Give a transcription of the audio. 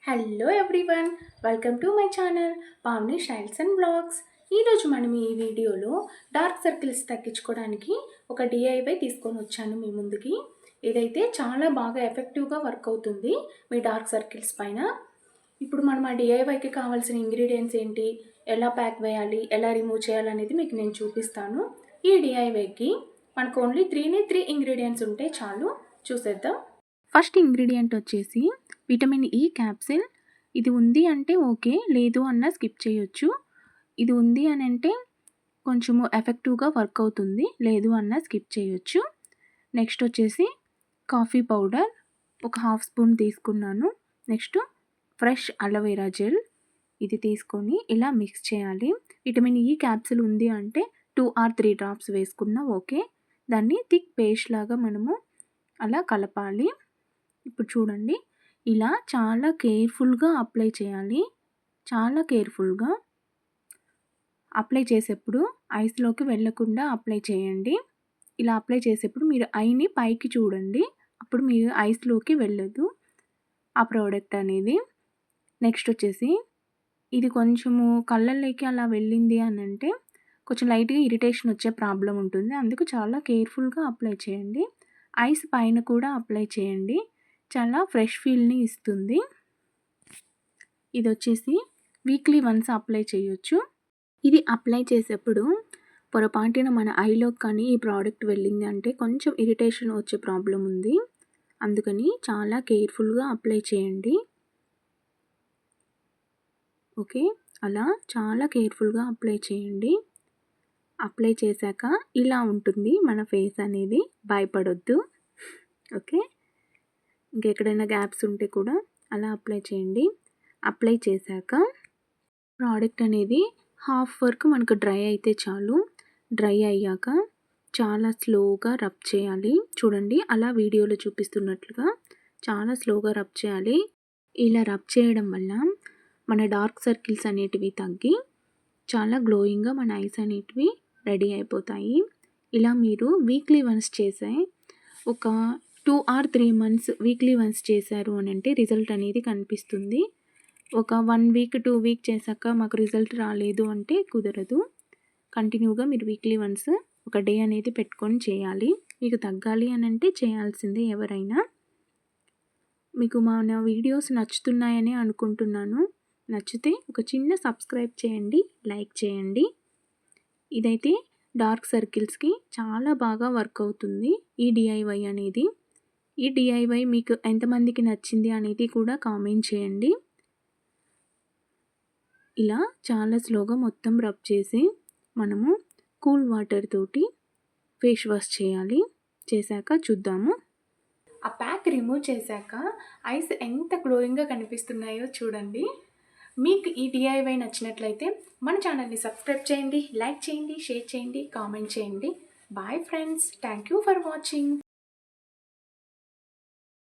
Hello everyone, welcome to my channel Pavani styles and blogs. ఈరోజు మనం ఈ వీడియోలో డార్క్ సర్కిల్స్ తగ్గించుకోవడానికి ఒక డిఐవై తీసుకొని వచ్చాను మీ ముందుకి. ఇదైతే చాలా బాగా ఎఫెక్టివ్గా వర్క్ అవుతుంది మీ డార్క్ సర్కిల్స్ పైన. ఇప్పుడు మనం ఆ డిఐవైకి కావాల్సిన ఇంగ్రీడియంట్స్ ఏంటి, ఎలా ప్యాక్ వేయాలి, ఎలా రిమూవ్ చేయాలనేది మీకు నేను చూపిస్తాను. ఈ డిఐవైకి మనకు ఓన్లీ త్రీ ఇంగ్రీడియంట్స్ ఉంటే చాలు. చూసేద్దాం. ఫస్ట్ ఇంగ్రీడియంట్ వచ్చేసి విటమిన్ ఈ క్యాప్సిల్. ఇది ఉంది అంటే ఓకే, లేదు అన్న స్కిప్ చేయొచ్చు. ఇది ఉంది అని అంటే కొంచెము ఎఫెక్టివ్గా వర్క్ అవుతుంది, లేదు అన్న స్కిప్ చేయొచ్చు. నెక్స్ట్ వచ్చేసి కాఫీ పౌడర్ ఒక 1/2 స్పూన్ తీసుకున్నాను. నెక్స్ట్ ఫ్రెష్ అలోవెరా జెల్, ఇది తీసుకొని ఇలా మిక్స్ చేయాలి. విటమిన్ ఈ క్యాప్సిల్ ఉంది అంటే 2 or 3 డ్రాప్స్ వేసుకున్నా ఓకే. దాన్ని థిక్ పేస్ట్ లాగా మనము అలా కలపాలి. ఇప్పుడు చూడండి, ఇలా చాలా కేర్ఫుల్గా అప్లై చేయాలి. చాలా కేర్ఫుల్గా అప్లై చేసేప్పుడు ఐస్లోకి వెళ్ళకుండా అప్లై చేయండి. ఇలా అప్లై చేసేప్పుడు మీరు ఐని పైకి చూడండి, అప్పుడు మీరు ఐస్లోకి వెళ్ళదు ఆ ప్రోడక్ట్ అనేది. నెక్స్ట్ వచ్చేసి ఇది కొంచెము కళ్ళల్లోకి అలా వెళ్ళింది అని అంటే కొంచెం లైట్గా ఇరిటేషన్ వచ్చే ప్రాబ్లం ఉంటుంది. అందుకు చాలా కేర్ఫుల్గా అప్లై చేయండి. ఐస్ పైన కూడా అప్లై చేయండి, చాలా ఫ్రెష్ ఫీల్ని ఇస్తుంది. ఇది వచ్చేసి వీక్లీ వన్స్ అప్లై చేయొచ్చు. ఇది అప్లై చేసేప్పుడు పొరపాటున మన ఐలోకి కానీ ఈ ప్రోడక్ట్ వెళ్ళింది అంటే కొంచెం ఇరిటేషన్ వచ్చే ప్రాబ్లం ఉంది. అందుకని చాలా కేర్ఫుల్గా అప్లై చేయండి. ఓకే, అలా చాలా కేర్ఫుల్గా అప్లై చేయండి. అప్లై చేశాక ఇలా ఉంటుంది మన ఫేస్ అనేది, భయపడొద్దు. ఓకే, ఇంకెక్కడైనా గ్యాప్స్ ఉంటే కూడా అలా అప్లై చేయండి. అప్లై చేశాక ప్రోడక్ట్ అనేది హాఫ్ వరకు మనకు డ్రై అయితే చాలు. డ్రై అయ్యాక చాలా స్లోగా రబ్ చేయాలి. చూడండి, అలా వీడియోలో చూపిస్తున్నట్లుగా చాలా స్లోగా రబ్ చేయాలి. ఇలా రబ్ చేయడం వల్ల మన డార్క్ సర్కిల్స్ అనేటివి తగ్గి చాలా గ్లోయింగ్గా మన ఐస్ అనేటివి రెడీ అయిపోతాయి. ఇలా మీరు వీక్లీ వన్స్ చేసే ఒక 2 or 3 months వీక్లీ వన్స్ చేశారు అని అంటే రిజల్ట్ అనేది కనిపిస్తుంది. ఒక 1 week 2 week చేశాక మాకు రిజల్ట్ రాలేదు అంటే కుదరదు. కంటిన్యూగా మీరు వీక్లీ వన్స్ ఒక డే అనేది పెట్టుకొని చేయాలి. మీకు తగ్గాలి అని అంటే చేయాల్సిందే ఎవరైనా. మీకు మన వీడియోస్ నచ్చుతున్నాయని అనుకుంటున్నాను. నచ్చితే ఒక చిన్న సబ్స్క్రైబ్ చేయండి, లైక్ చేయండి. ఇదైతే డార్క్ సర్కిల్స్కి చాలా బాగా వర్క్ అవుతుంది ఈ డిఐవై అనేది. ఈ డిఐవై మీకు ఎంతమందికి నచ్చింది అనేది కూడా కామెంట్ చేయండి. ఇలా చాలా స్లోగా మొత్తం రబ్ చేసి మనము కూల్ వాటర్ తోటి ఫేస్ వాష్ చేయాలి. చేశాక చూద్దాము. ఆ ప్యాక్ రిమూవ్ చేశాక ఐస్ ఎంత గ్లోయింగ్గా కనిపిస్తున్నాయో చూడండి. మీకు ఈ డిఐవై నచ్చినట్లయితే మన ఛానల్ని సబ్స్క్రైబ్ చేయండి, లైక్ చేయండి, షేర్ చేయండి, కామెంట్ చేయండి. Bye friends, thank you for watching.